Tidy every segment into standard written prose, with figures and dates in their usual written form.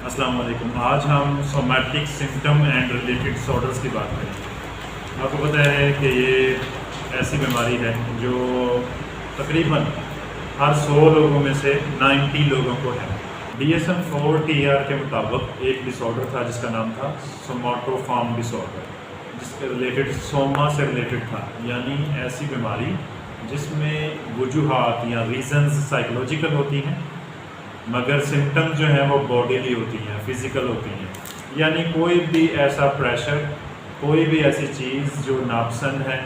अस्सलाम वालेकुम। आज हम somatic symptom and related disorders की बात करेंगे। आपको पता है कि ये ऐसी बीमारी है जो तकरीबन हर 100 लोगों में से 90 लोगों को है। DSM-4 TR के मुताबिक एक डिसऑर्डर था जिसका नाम था सोमैटोफॉर्म डिसऑर्डर, जिसके रिलेटेड सोमा से रिलेटेड था, यानी ऐसी बीमारी जिसमें वजूहात या रीज़न्स साइकोलॉजिकल होती हैं मगर सिम्टम जो हैं वो बॉडीली होती हैं, फिज़िकल होती हैं। यानी कोई भी ऐसा प्रेशर, कोई भी ऐसी चीज़ जो नापसंद है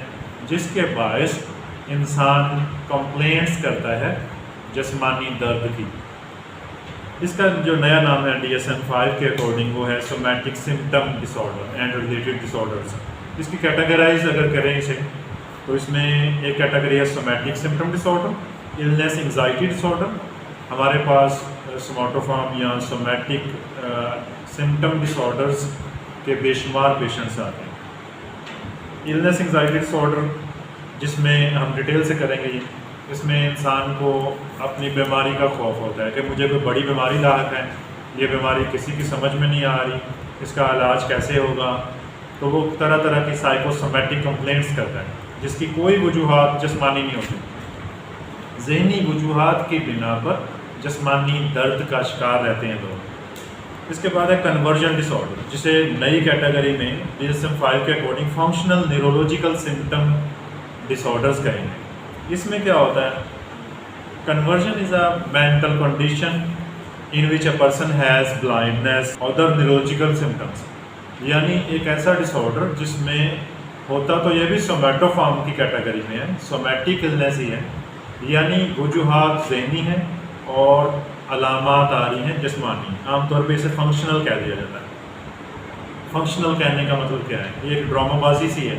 जिसके बायस इंसान कंप्लेंट्स करता है जिस्मानी दर्द की। इसका जो नया नाम है DSM-5 के अकॉर्डिंग वो है somatic symptom disorder and related disorders. इसकी कैटेगराइज अगर करें इसे तो इसमें एक कैटेगरी है somatic symptom disorder, illness anxiety disorder. हमारे पास सोमैटोफॉर्म या सोमैटिक सिम्टम डिसऑर्डर्स के बेशुमार पेशेंट्स आते हैं। इलनेस एंजाइटी डिसऑर्डर जिसमें हम डिटेल से करेंगे, इसमें इंसान को अपनी बीमारी का खौफ होता है कि मुझे कोई बड़ी बीमारी लाहक है, ये बीमारी किसी की समझ में नहीं आ रही, इसका इलाज कैसे होगा। तो वो तरह तरह की साइकोसोमैटिक कंप्लेंट्स करता है जिसकी कोई वजूहात जिस्मानी नहीं होती। ज़हनी वजूहात की बिना पर जिस्मानी दर्द का शिकार रहते हैं लोग। इसके बाद है कन्वर्जन डिसऑर्डर, जिसे नई कैटेगरी में DSM-5 के according functional neurological symptom disorders कहेंगे। इसमें क्या होता है? Conversion is a mental condition in which a person has blindness other neurological symptoms, यानी एक ऐसा डिसऑर्डर जिसमें होता तो ये भी सोमैटोफॉर्म की कैटेगरी में है, सोमैटिक इलनेस ही है, यानी वजूहात ज़हनी है और अलामात आ रही हैं जिस्मानी। आमतौर पे इसे फंक्शनल कह दिया जाता है। फंक्शनल कहने का मतलब क्या है? ये एक ड्रामाबाजी सी है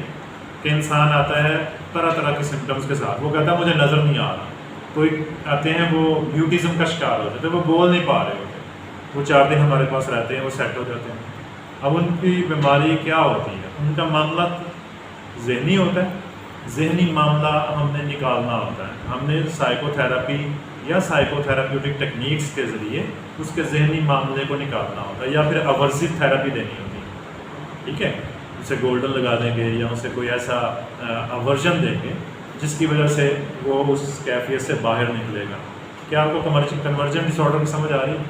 कि इंसान आता है तरह तरह के सिम्टम्स के साथ, वो कहता है मुझे नज़र नहीं आ रहा। कोई आते हैं वो म्यूटिज़म का शिकार हो जाते हैं, वो बोल नहीं पा रहे होते, वो 4 दिन हमारे पास रहते हैं, वो सेट हो जाते हैं। अब उनकी बीमारी क्या होती है? उनका मामला ज़हनी होता है। ज़हनी मामला हमने निकालना होता है, हमने साइकोथेरेपी या साइकोथेराप्यूटिक टेक्निक्स के ज़रिए उसके ज़हनी मामले को निकालना होता है, या फिर अवर्सिव थेरेपी देनी होती है। ठीक है, उसे गोल्डन लगा देंगे या उसे कोई ऐसा अवर्जन देंगे जिसकी वजह से वो उस कैफियत से बाहर निकलेगा। क्या आपको कन्वर्जन डिसऑर्डर की समझ आ रही है?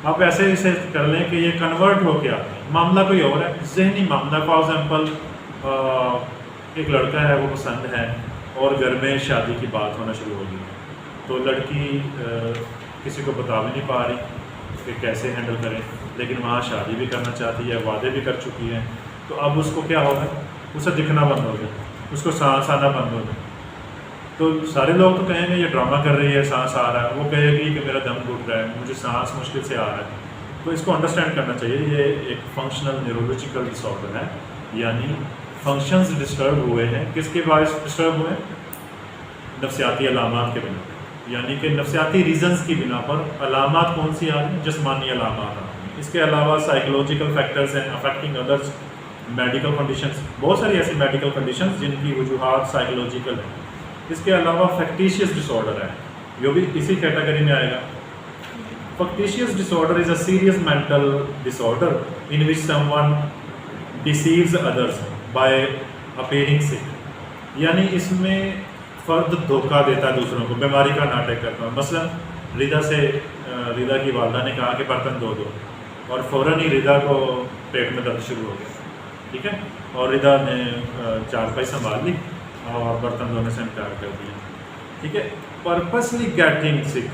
आप ऐसे इसे कर लें कि ये कन्वर्ट हो गया, मामला कोई और है, ज़हनी मामला। फॉर एग्जांपल एक लड़का है, वो पसंद है और घर में शादी की बात होना शुरू हो गई, तो लड़की किसी को बता भी नहीं पा रही कि कैसे हैंडल करें, लेकिन वहाँ शादी भी करना चाहती है, वादे भी कर चुकी है। तो अब उसको क्या होगा? उसे दिखना बंद हो गया, उसको सांस आना बंद हो गया। तो सारे लोग तो कहेंगे ये ड्रामा कर रही है, सांस आ रहा है। वो कहेगी कि मेरा दम घुट रहा है, मुझे सांस मुश्किल से आ रहा है। तो इसको अंडरस्टैंड करना चाहिए, ये एक फंक्शनल न्यूरोलॉजिकल डिसऑर्डर है, यानी फंक्शंस डिस्टर्ब हुए हैं। किसके बायस डिस्टर्ब हुए? नफ्सियाती अलामात के बिना, यानी कि नफ्सियाती रीज़न्स की बिना पर अलामात कौन सी आ रही हैं? जिस्मानी अलामात आ रही हैं। इसके अलावा साइकोलॉजिकल फैक्टर्स हैं अफेक्टिंग अदर्स, मेडिकल कंडीशंस, बहुत सारी ऐसी मेडिकल कंडीशंस जिनकी वजूहात साइकोलॉजिकल है। इसके अलावा फैक्टिशियस डिसऑर्डर है, जो भी इसी कैटेगरी में आएगा। Factitious disorder is a serious mental disorder in which someone deceives others by appearing sick, यानी इसमें फ़र्द धोखा देता है दूसरों को, बीमारी का नाटक करता है। मसलन रिदा की वालदा ने कहा कि बर्तन धो दो, और फ़ौरन ही रिदा को पेट में दर्द शुरू हो गया। ठीक है, और रिदा ने चारपाई संभाल ली और बर्तन धोने से इनकार कर दिया। ठीक है, पर्पसली गेटिंग सिक,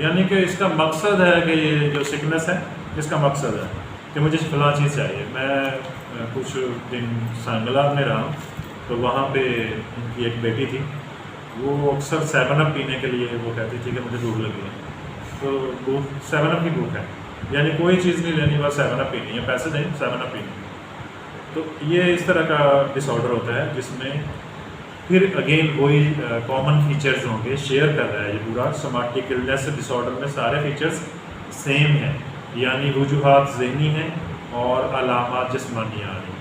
यानी कि इसका मकसद है कि ये जो सिकनेस है इसका मकसद है कि मुझे फलां चीज़ चाहिए। मैं कुछ दिन सांगला में रहा, तो वहाँ पे इनकी एक बेटी थी, वो अक्सर 7 अप पीने के लिए वो कहती थी कि मुझे भूख लगी है, तो भूख 7 अप की भूख है, यानी कोई चीज़ नहीं लेनी, बस 7 अप पीनी है, पैसे दें 7 अप पीनी। तो ये इस तरह का डिसऑर्डर होता है जिसमें फिर अगेन वही कॉमन फीचर्स होंगे, शेयर कर रहा है ये पूरा सोमैटिक इलनेस डिसऑर्डर में सारे फीचर्स सेम हैं, यानी वजूहात ज़हनी हैं और अलामात जिस्मानी आ रही हैं।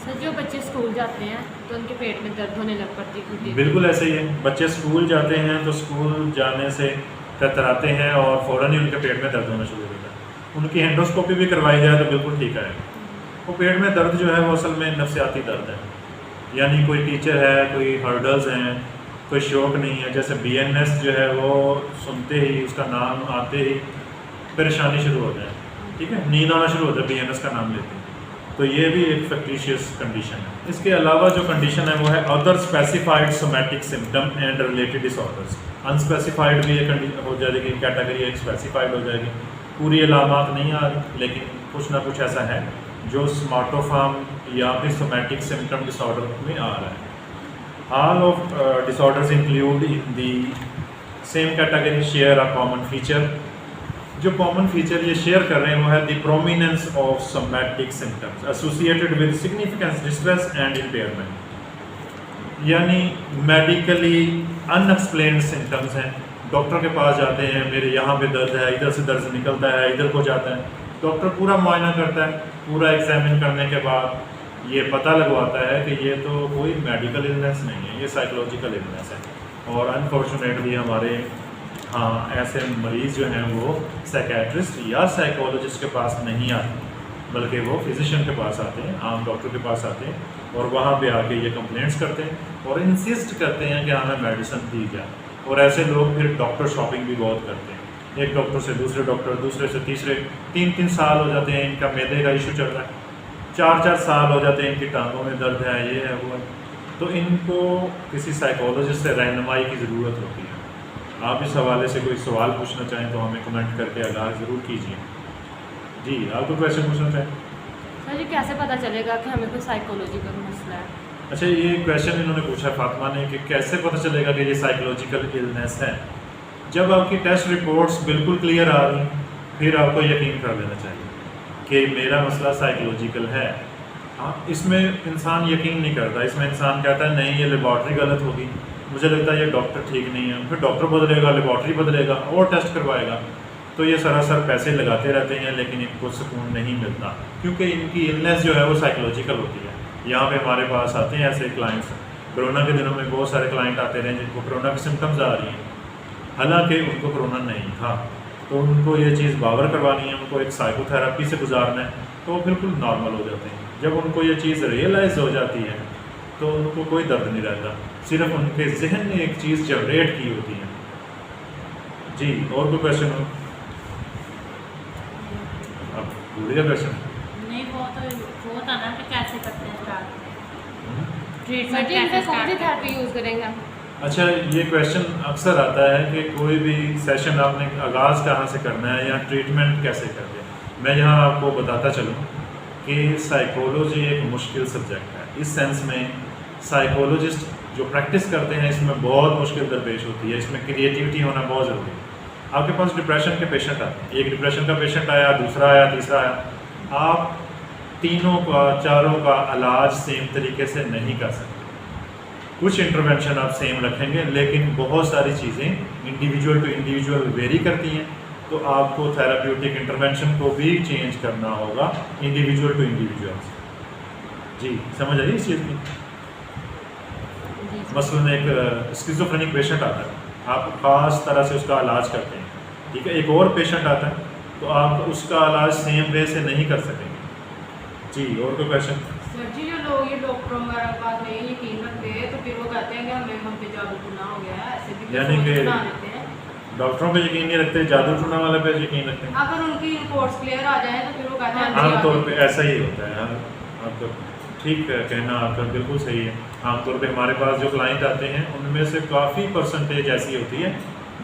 सर, जो बच्चे स्कूल जाते हैं तो उनके पेट में दर्द होने लग पड़ती है? बिल्कुल ऐसे ही है, बच्चे स्कूल जाते हैं तो स्कूल जाने से थरथराते हैं और फ़ौरन ही उनके पेट में दर्द होना शुरू हो जाता है। उनकी एंडोस्कोपी भी करवाई जाए तो बिल्कुल ठीक है। वो पेट में दर्द जो है वो असल में नफसियाती दर्द है, यानी कोई टीचर है, कोई हर्डल्स हैं, कोई शौक नहीं है। जैसे BNS जो है वो सुनते ही, उसका नाम आते ही परेशानी शुरू हो जाए, ठीक है, नींद आना शुरू होता है BNS का नाम लेते हैं। तो ये भी एक फैक्टिशियस कंडीशन है। इसके अलावा जो कंडीशन है वो है other specified somatic symptom and related disorders. Unspecified भी एक हो जाएगी कैटेगरी, एक स्पेसिफाइड हो जाएगी। पूरी अलामात नहीं आ रही लेकिन कुछ ना कुछ ऐसा है जो स्मार्टोफार्म या फिर सोमैटिक सिम्टम डिसऑर्डर में आ रहा है। All of disorders include in the same category share a common feature. जो कॉमन फीचर ये शेयर कर रहे हैं वो है the prominence of somatic symptoms associated with significance distress and impairment, यानी मेडिकली अनएक्सप्लेन्ड सिम्टम्स हैं। डॉक्टर के पास जाते हैं, मेरे यहाँ पे दर्द है, इधर से दर्द निकलता है, इधर को जाता है, डॉक्टर पूरा मुआयना करता है, पूरा एग्जामिन करने के बाद ये पता लगवाता है कि ये तो कोई मेडिकल इलनेस नहीं है, ये साइकोलॉजिकल इलनेस है। और अनफॉर्चुनेटली हमारे ऐसे मरीज़ जो हैं वो साइकेट्रिस्ट या साइकोलॉजिस्ट के पास नहीं आते, बल्कि वो फिजिशियन के पास आते हैं, आम डॉक्टर के पास आते हैं और वहाँ पे आके ये कंप्लेंट्स करते हैं और इंसिस्ट करते हैं कि हमें मेडिसिन दी जाए। और ऐसे लोग फिर डॉक्टर शॉपिंग भी बहुत करते हैं, एक डॉक्टर से दूसरे डॉक्टर, दूसरे से तीसरे, 3-3 साल हो जाते हैं, इनका मैदे का इशू चल रहा है, 4-4 साल हो जाते हैं, इनकी टांगों में दर्द है, ये है वो है। तो इनको किसी साइकोलॉजिस्ट से रहनुमाई की ज़रूरत होती है। आप इस हवाले से कोई सवाल पूछना चाहें तो हमें कमेंट करके आगाह ज़रूर कीजिए। जी, आप कोई क्वेश्चन पूछना चाहें? सर, ये कैसे पता चलेगा कि हमें कोई साइकोलॉजिकल मसला है? अच्छा, ये क्वेश्चन इन्होंने पूछा फातिमा ने कि कैसे पता चलेगा कि ये साइकोलॉजिकल इलनेस है। जब आपकी टेस्ट रिपोर्ट्स बिल्कुल क्लियर आ रही फिर आपको यकीन कर लेना चाहिए कि मेरा मसला साइकोलॉजिकल है। हाँ, इसमें इंसान यकीन नहीं करता, इसमें इंसान कहता है नहीं ये लेबॉर्ट्री गलत होगी, मुझे लगता है ये डॉक्टर ठीक नहीं है, फिर डॉक्टर बदलेगा, लेबॉर्ट्री बदलेगा और टेस्ट करवाएगा। तो ये सरासर पैसे लगाते रहते हैं लेकिन इनको सुकून नहीं मिलता, क्योंकि इनकी इलनेस जो है वो साइकोलॉजिकल होती है। यहाँ पे हमारे पास आते हैं ऐसे क्लाइंट्स, कोरोना के दिनों में बहुत सारे क्लाइंट आते रहे जिनको कोरोना की सिम्टम्स आ रही हैं, हालांकि उनको कोरोना नहीं था, तो उनको ये चीज़ बावर करवानी है, उनको एक साइकोथेरेपी से गुजारना है, तो वो बिल्कुल नॉर्मल हो जाते हैं। जब उनको ये चीज़ रियलाइज़ हो जाती है तो उनको कोई दर्द नहीं रहता, सिर्फ उनके जहन ने एक चीज़ जनरेट की होती है। जी, और कोई क्वेश्चन हो? अब भूलिए क्वेश्चन नहीं, वो था ना कि कैसे करते हैं स्टार्ट सर ट्रीटमेंट, जी, इनका कैसे कौन सी स्टार्ट थेरेपी यूज़ करेंगे हम? अच्छा, ये क्वेश्चन अक्सर आता है कि कोई भी सेशन आपने आगाज़ कहाँ से करना है या ट्रीटमेंट कैसे करते हैं। मैं यहाँ आपको बताता चलूँ कि साइकोलॉजी एक मुश्किल सब्जेक्ट है। इस सेंस में साइकोलॉजिस्ट जो प्रैक्टिस करते हैं इसमें बहुत मुश्किल दरपेश होती है, इसमें क्रिएटिविटी होना बहुत ज़रूरी है। आपके पास डिप्रेशन के पेशेंट आते हैं, एक डिप्रेशन का पेशेंट आया, दूसरा आया, तीसरा आया, आप तीनों का, चारों का इलाज सेम तरीके से नहीं कर सकते। कुछ इंटरवेंशन आप सेम रखेंगे लेकिन बहुत सारी चीज़ें इंडिविजुअल टू इंडिविजुअल वेरी करती हैं, तो आपको थेराप्यूटिक इंटरवेंशन को भी चेंज करना होगा इंडिविजुअल टू इंडिविजुअल। जी, समझ आई इस चीज़ की? मसलन एक स्किज़ोफ्रेनिक पेशेंट आता है, आप ख़ास तरह से उसका इलाज करते हैं, ठीक है। एक और पेशेंट आता है तो आप उसका इलाज सेम वे से नहीं कर सकेंगे। जी, और कोई क्वेश्चन? सर जी, जो लोग ये डॉक्टरों वगैरह का नहीं यकीन रखते हैं तो फिर वो कहते हैं कि हमें हम पे जादू टूना हो गया है, ऐसे भी यानी सोच कि बना लेते हैं। डॉक्टरों पे यकीन नहीं रखते, जादू टूना वाले पे यकीन रखते हैं। अगर उनकी रिपोर्ट्स क्लियर आ जाए तो फिर वो कहते हैं आमतौर पे ऐसा ही होता है। आपका ठीक है कहना, आपका बिल्कुल सही है। आमतौर पे हमारे पास जो क्लाइंट आते हैं उनमें से काफ़ी परसेंटेज ऐसी होती है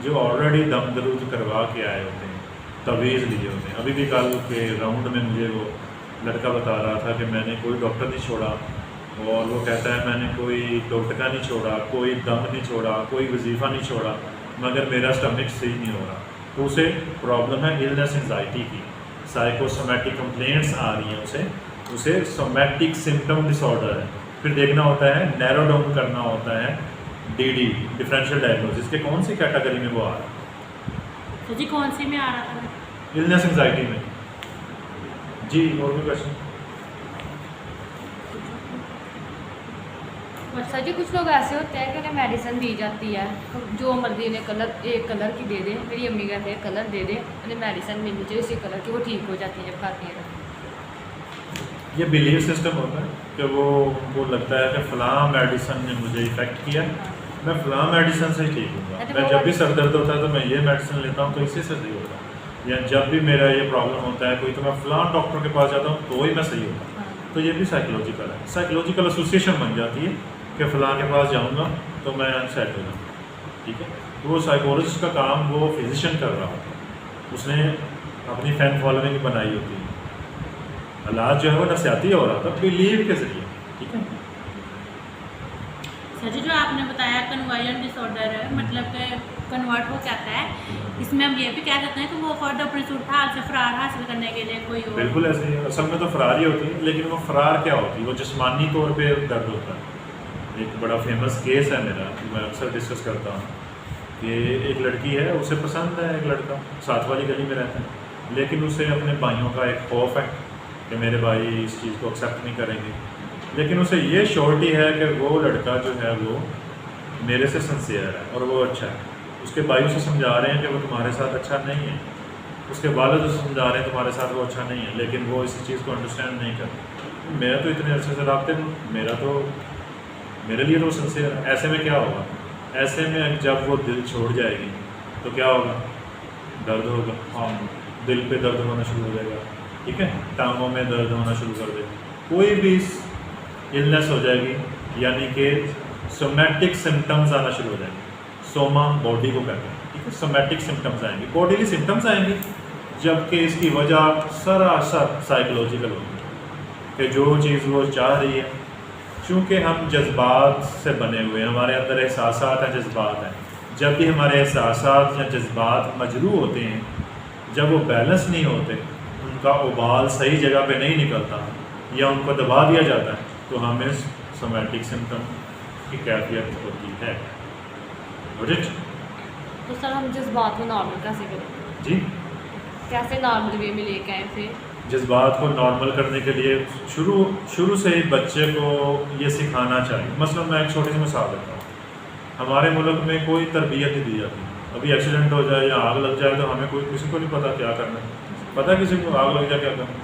जो ऑलरेडी दम दरूद करवा के आए होते हैं, तवीज़ लिए होते हैं। अभी भी कल के राउंड में मुझे वो लड़का बता रहा था कि मैंने कोई डॉक्टर नहीं छोड़ा, और वो कहता है मैंने कोई टोटका नहीं छोड़ा, कोई दम नहीं छोड़ा, कोई वजीफ़ा नहीं छोड़ा, मगर मेरा स्टमक सही नहीं हो रहा। तो उसे प्रॉब्लम है इलनेस एंजाइटी की, साइकोसोमैटिक कंप्लेंट्स आ रही हैं उसे सोमैटिक सिम्टम डिसऑर्डर है। फिर देखना होता है, नैरो डाउन करना होता है, DD डिफरेंशियल डायग्नोसिस के कौन सी कैटेगरी में वो आ रहा है। तो जी कौन सी में आ रहा था? इलनेस एंजाइटी में। जी, और कोई क्वेश्चन? सर जी कुछ लोग ऐसे होते हैं कि उन्हें मेडिसिन दी जाती है, जो मर्जी उन्हें कलर एक कलर की दे दे। मेरी अम्मी कहते हैं कलर दे दे, उन्हें मेडिसिन मिलनी चाहिए उसी कलर की, वो ठीक हो जाती है जब खाती है। ये बिलीव सिस्टम होता है कि वो उनको लगता है कि फ़लाँ मेडिसिन ने मुझे इफ़ेक्ट किया, मैं फ़लाँ मेडिसिन से ही ठीक हूँगा। मैं जब भी सर दर्द होता है तो मैं ये मेडिसिन लेता हूँ तो इसी से सही होता है, या जब भी मेरा ये प्रॉब्लम होता है कोई तो मैं फ़लाँ डॉक्टर के पास जाता हूँ तो ही मैं सही होता हूँ। तो ये भी साइकोलॉजिकल है, साइकोलॉजिकल एसोसिएशन बन जाती है कि फ़लाँ के पास जाऊँगा तो मैं सेट हो जाऊँगा। ठीक है, तो वो साइकोलॉजिस्ट का काम वो फिजिशियन कर रहा होता है, उसने अपनी फैन फॉलोइंग बनाई होती है। इलाज जो है वो नफसियाती हो रहा था बिलीव के जरिए। ठीक है सर जी, जो आपने बताया कन्वर्जन डिसऑर्डर है, मतलब कि कन्वर्ट हो जाता है, इसमें हम ये भी कह सकते हैं कि वो फर्द अपने सूरत से फरार हासिल करने के लिए कोई और। बिल्कुल ऐसे ही है, असल में तो फरार ही होती है, लेकिन वो फरार क्या होती है, वो जिस्मानी तौर पे दर्द होता है। एक बड़ा फेमस केस है मेरा, मैं अक्सर डिस्कस करता हूँ कि एक लड़की है, उसे पसंद है एक लड़का, साथ वाली गली में रहता है, लेकिन उसे अपने भाइयों का एक खौफ है कि मेरे भाई इस चीज़ को एक्सेप्ट नहीं करेंगे, लेकिन उसे ये श्योरिटी है कि वो लड़का जो है वो मेरे से सिंसियर है और वो अच्छा है। उसके भाई उसे समझा रहे हैं कि वो तुम्हारे साथ अच्छा नहीं है, उसके वालिद उसे समझा रहे हैं तुम्हारे साथ वो अच्छा नहीं है, लेकिन वो इस चीज़ को अंडरस्टैंड नहीं करता। मेरा तो इतने अर्से से राब्ते में, मेरे लिए तो सिंसियर है। ऐसे में क्या होगा, ऐसे में जब वो दिल छोड़ जाएगी तो क्या होगा, दर्द होगा, हाँ दिल पे दर्द होना शुरू हो जाएगा। ठीक है, टांगों में दर्द होना शुरू कर देगा, कोई भी इलनेस हो जाएगी, यानी कि सोमैटिक सिम्टम्स आना शुरू हो जाएंगे। सोमा बॉडी को कहते हैं। ठीक है, सोमैटिक सिम्टम्स आएंगे, बॉडीली सिम्टम्स आएंगे, जबकि इसकी वजह सरासर साइकोलॉजिकल होगी कि जो चीज़ वो चाह रही है, चूँकि हम जज्बात से बने हुए हैं, हमारे अंदर एहसासात हैं, जज्बात हैं। जब भी हमारे एहसासात या जज्बात मजरू होते हैं, जब वो बैलेंस नहीं होते, उनका उबाल सही जगह पे नहीं निकलता या उनको दबा दिया जाता है, तो हमें सोमैटिक सिम्टम की कैफियत होती है। तो सर हम जज्बात को नॉर्मल कैसे करें? जी, कैसे नॉर्मल वे में लेके आए फिर? जज्बात को नॉर्मल करने के लिए शुरू से ही बच्चे को ये सिखाना चाहिए। मसलन मैं एक छोटी सी मिसाल देता हूँ, हमारे मुल्क में कोई तरबियत नहीं दी जाती। अभी एक्सीडेंट हो जाए या आग लग जाए तो हमें कोई किसी को नहीं पता क्या करना है, पता किसी को आग लग जाए क्या करना है।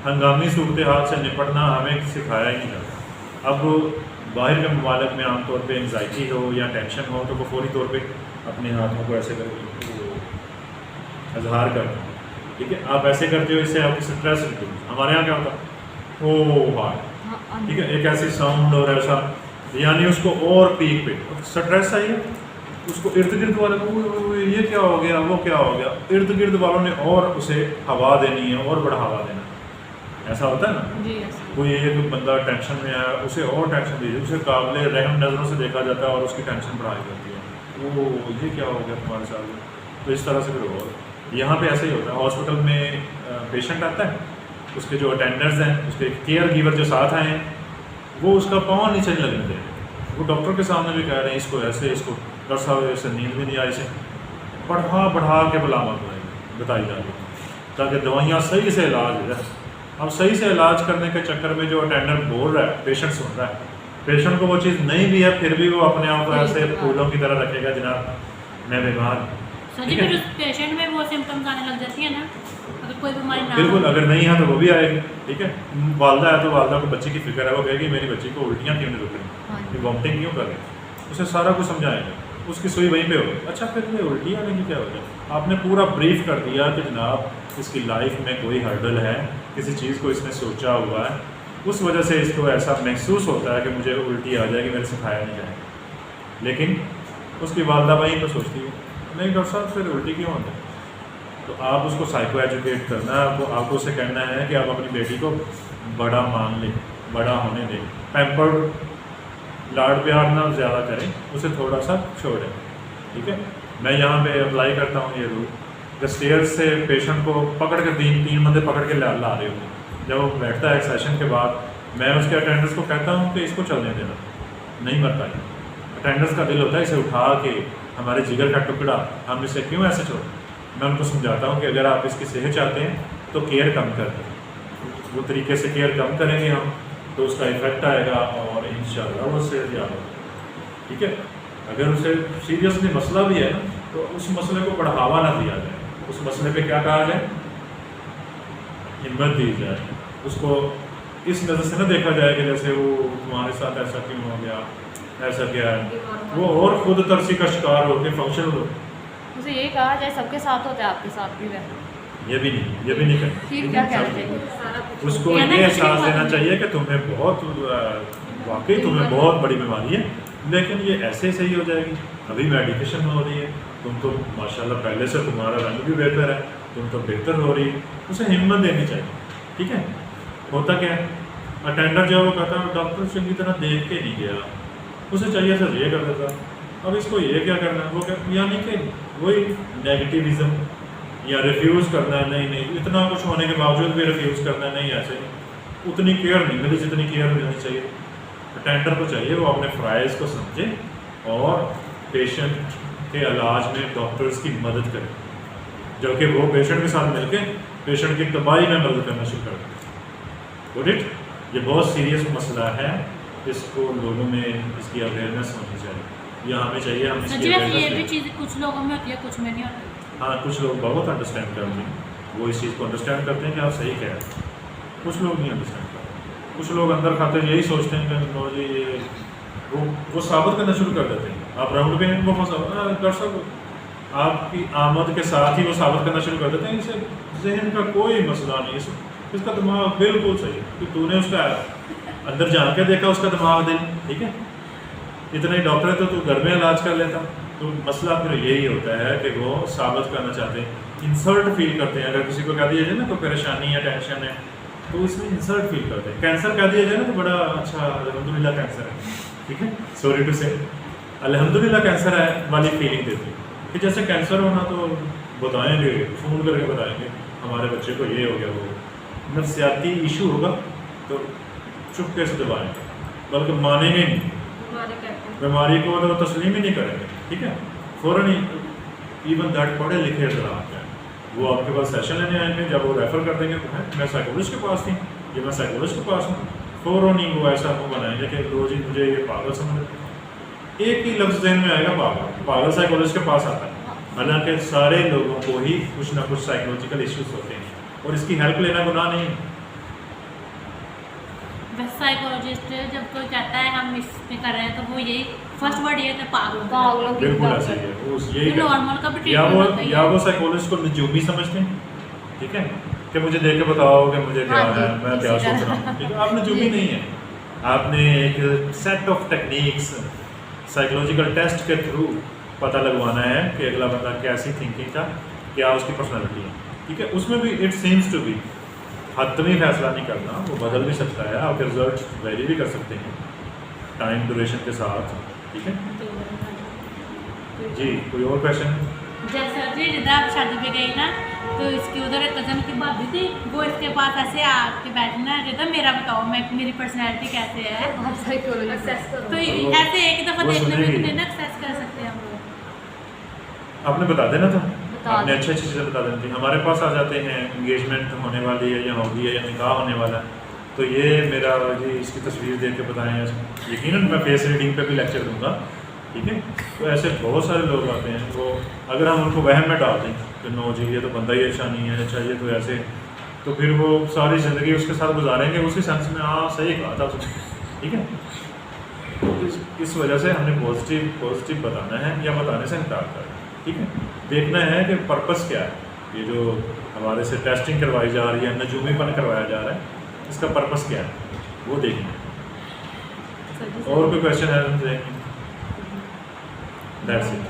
हंगामी सूरत हाल से निपटना हमें सिखाया ही नहीं जाता। अब बाहर के ममालिक में आमतौर पे एंजाइटी हो या टेंशन हो तो वो फौरी तौर पे अपने हाथों को ऐसे करके इजहार करते हैं। ठीक है, आप ऐसे करते हो, इससे आपकी स्ट्रेस रिड्यूस। हमारे यहाँ क्या होता है, ओ हाय, ठीक है, एक ऐसी साउंड और ऐसा, यानी उसको और पीक पे स्ट्रेस आई है, उसको इर्द गिर्द वाले को ये क्या हो गया, वो क्या हो गया, इर्द गिर्द वालों ने और उसे हवा देनी है और बढ़ावा देना है। ऐसा होता है ना जी। कोई एक बंदा टेंशन में आया, उसे और टेंशन दी, उसे काबिल रहम नज़रों से देखा जाता है और उसकी टेंशन बढ़ाई जाती है, वो ये क्या हो गया तुम्हारे साथ। तो इस तरह से फिर और यहाँ पे ऐसे ही होता है। हॉस्पिटल में पेशेंट आता है, उसके जो अटेंडर्स हैं, उसके केयर गिवर जो साथ आए हैं, वो उसका पाँव नीचे नहीं लगने दे रहे। वो डॉक्टर के सामने भी कह रहे हैं इसको ऐसे, इसको डॉक्टर साहब ऐसे नींद भी नहीं आई, इसे बढ़ा के बुलामत बताई जा रही है ताकि दवाइयाँ सही से इलाज हो जाए। अब सही से इलाज करने के चक्कर में जो अटेंडर बोल रहा है, पेशेंट सुन रहा है, पेशेंट को वो चीज़ नहीं भी है, फिर भी वो अपने आप को ऐसे फूलों की तरह रखेगा, जनाब मैं बीमार। सर जी, फिर उस पेशेंट में वो सिम्टम्स आने लग जाती है ना, अगर कोई बीमारी ना बिल्कुल, अगर नहीं है तो वो भी आएगी। ठीक है, वालदा है तो वालदा को बच्चे की फिक्र है, वो कहेगी मेरी बच्ची को उल्टियाँ क्यों नहीं रुक रही, वॉमिटिंग क्यों कर रही, उसे सारा कुछ समझाएंगे, उसकी सुई वहीं पे होगी। अच्छा फिर ये उल्टी आने की क्या वजह, आपने पूरा ब्रीफ कर दिया कि जनाब इसकी लाइफ में कोई हर्डल है, किसी चीज़ को इसने सोचा हुआ है, उस वजह से इसको ऐसा महसूस होता है कि मुझे उल्टी आ जाएगी, मेरे से खाया नहीं जाएगा। लेकिन उसकी वालदा वहीं पर सोचती है नहीं डॉक्टर साहब फिर उल्टी क्यों होता है। तो आप उसको साइको एजुकेट करना है, आपको उसे कहना है कि आप अपनी बेटी को बड़ा मान लें, बड़ा होने दें, पैम्पर्ड लाड प्यार ना ज़्यादा करें, उसे थोड़ा सा छोड़ें। ठीक है, मैं यहाँ पे अप्लाई करता हूँ ये रूल। जब स्टेयर्स से पेशेंट को पकड़ कर तीन बंदे पकड़ के ला रहे होते हैं, जब वो बैठता है एक सेशन के बाद, मैं उसके अटेंडर्स को कहता हूँ कि इसको चलने देना, नहीं मरता है। अटेंडर्स का दिल होता है इसे उठा के, हमारे जिगर का टुकड़ा, हम इसे क्यों ऐसे छोड़ें। मैं उनको समझाता हूँ कि अगर आप इसकी सेहत चाहते हैं तो केयर कम कर दें, वो तरीके से केयर कम करेंगे हम तो उसका इफेक्ट आएगा और में इंशाल्लाह वो सेहतयाब होगा। ठीक है, अगर उसे सीरियसली मसला भी है ना तो उस मसले को बढ़ावा ना दिया जाए, उस मसले पे क्या कहा जाए, हिम्मत दी जाए। उसको इस नज़र से ना देखा जाए कि जैसे वो तुम्हारे साथ ऐसा क्यों हो गया, ऐसा क्या है, वो और खुद तरसी का शिकार होकर फंक्शनल हो। उसे ये कहा जाए सबके साथ होता है, आपके साथ भी वह ये भी नहीं करना। फिर क्या कहना चाहिए? उसको ये ना ये कुछ एहसास नहीं देना पता। चाहिए कि तुम्हें बहुत वाकई तुम्हें बहुत बड़ी बीमारी है, लेकिन ये ऐसे सही हो जाएगी, अभी मेडिकेशन हो रही है, तुम तो माशाल्लाह पहले से तुम्हारा रंग भी बेहतर है, तुम तो बेहतर हो रही है। उसे हिम्मत देनी चाहिए। ठीक है, होता क्या है, अटेंडर जो है वो कहता है डॉक्टर चंगी तरह देख के नहीं गया, उसे चाहिए था ये कर देता, अब इसको ये क्या करना है, वो क्या, यानी कि वही नेगेटिविज्म या रिफ्यूज़ करना, नहीं इतना कुछ होने के बावजूद भी रिफ्यूज़ करना, नहीं ऐसे नहीं, उतनी केयर नहीं मिली जितनी केयर मिलनी चाहिए। अटेंडर को चाहिए वो अपने फ़राइज़ को समझे और पेशेंट के इलाज में डॉक्टर्स की मदद करे, जबकि वो पेशेंट के साथ मिलके पेशेंट की तबाही में मदद करना शुरू कर दें। गुड इट, ये बहुत सीरियस मसला है, इसको लोगों में इसकी अवेयरनेस होनी चाहिए, या हमें चाहिए हम इसकी सच्ची वैसे ये भी awareness चीज़ कुछ लोगों में होती है, कुछ में नहीं होती। हाँ, कुछ लोग बहुत अंडरस्टैंड करते हैं, वो इस चीज़ को अंडरस्टैंड करते हैं कि आप सही कह रहे हैं, कुछ लोग नहीं अंडरस्टैंड करते। कुछ लोग अंदर खाते यही सोचते हैं कि नो जी ये वो साबित करना शुरू कर देते हैं, आप राउंड पे हैं वो डॉक्टर साहब आपकी आमद के साथ ही वो साबित करना शुरू कर देते हैं, इसे जहन का कोई मसला नहीं, इसका दिमाग बिल्कुल सही है, कि तूने उसका अंदर जान के देखा उसका दिमाग दिल, ठीक है, इतना ही डॉक्टर है तो तू घर में इलाज कर लेता। तो मसला फिर यही होता है कि वो साबित करना चाहते हैं, इंसल्ट फील करते हैं। अगर किसी को कह दिया जाए ना कोई परेशानी या टेंशन है तो इसमें इंसल्ट फील करते हैं। कैंसर कह दिया जाए ना तो बड़ा अच्छा, अल्हम्दुलिल्लाह कैंसर है, ठीक है, सॉरी टू से अल्हम्दुलिल्लाह कैंसर है वाली फीलिंग देती है कि जैसे कैंसर होना तो बताएंगे, फ़ोन करके बताएंगे हमारे बच्चे को ये हो गया, वो नफ्सियाती इशू होगा तो चुपके से दबाएंगे, बल्कि मानेंगे नहीं, बीमारी को तो तस्लीम ही नहीं करेंगे। ठीक है, फ़ौरन ही इवन दैट पढ़े लिखे जरा आते हैं, वो आपके पास सेशन लेने आएंगे, जब वो रेफ़र कर देंगे तो है मैं साइकोलॉजिस्ट के पास थी, ये मैं साइकोलॉजिस्ट के पास हूँ, फ़ौरन ही वो ऐसा मुँह बनाएंगे कि रोज़ ही मुझे ये पागल समझ, एक ही लफ्ज़ जहन में आएगा पागल, पागल साइकोलॉजिस्ट के पास आता है, हालांकि सारे लोगों को ही कुछ ना कुछ साइकोलॉजिकल इश्यूज होते हैं और इसकी हेल्प लेना गुनाह नहीं है। बस साइकोलॉजिस्ट जब कोई कहता है हम इसमें कर रहे हैं तो वो यही फर्स्ट वर्ड ये था पागल। पागलों की बिल्कुल बात ऐसा ही है। है, वो यही तो नॉर्मल का भी या ट्रीटमेंट होता ही या है। वो साइकोलॉजिस्ट को नजूमी समझते हैं, ठीक है, कि मुझे देख के बताओ कि मुझे क्या हाँ जी, है, मैं क्या इसी सोच तरह। रहा हूँ, ठीक है, आप नजूमी नहीं है, आपने एक set of techniques psychological test के थ्रू पता लगवाना है कि अगला बंदा कैसी थिंकिंग का, क्या उसकी पर्सनैलिटी है, ठीक है, उसमें भी इट सीम्स टू बी हतमी फैसला नहीं करना, वो बदल भी सकता है, आपके रिजल्ट वेरी भी कर सकते हैं टाइम ड्यूरेशन के साथ, ठीक है जी। कोई और क्वेश्चन? जैसे जी जिधर आप शादी पे गई ना तो इसकी उधर एक कज़न की भाभी थी, वो इसके पास ऐसे आके बैठना कहता मेरा बताओ मैं मेरी पर्सनैलिटी कैसे है, आप साइकोलॉजिस्ट तो ऐसे एक दफ़ा वो देखने में सुनेगी। कितने ना एक्सेस कर सकते हैं हम लोग। आपने बता देना था, बता आपने दें। अच्छी अच्छी चीज़ें बता देनी थी। हमारे पास आ जाते हैं इंगेजमेंट होने वाली है या होगी है या निकाह होने वाला है, तो ये मेरा जी इसकी तस्वीर देख के बताएं, यकीनन मैं फेस रीडिंग पे भी लेक्चर दूंगा, ठीक है। तो ऐसे बहुत सारे लोग आते हैं, वो अगर हम उनको वहम में डाल दें कि नो जी ये तो बंदा ही अच्छा नहीं है, अच्छा ये तो ऐसे, तो फिर वो सारी ज़िंदगी उसके साथ गुजारेंगे उसी सेंस में, हाँ सही कहा था उसने, ठीक है। तो इस वजह से हमने पॉजिटिव बताना है या बताने से इनकार करना है, ठीक है। देखना है कि पर्पस क्या है, ये जो हमारे से टेस्टिंग करवाई जा रही है, नजूमीपन करवाया जा रहा है, इसका पर्पस क्या है वो देखना है। और कोई क्वेश्चन है? That's it.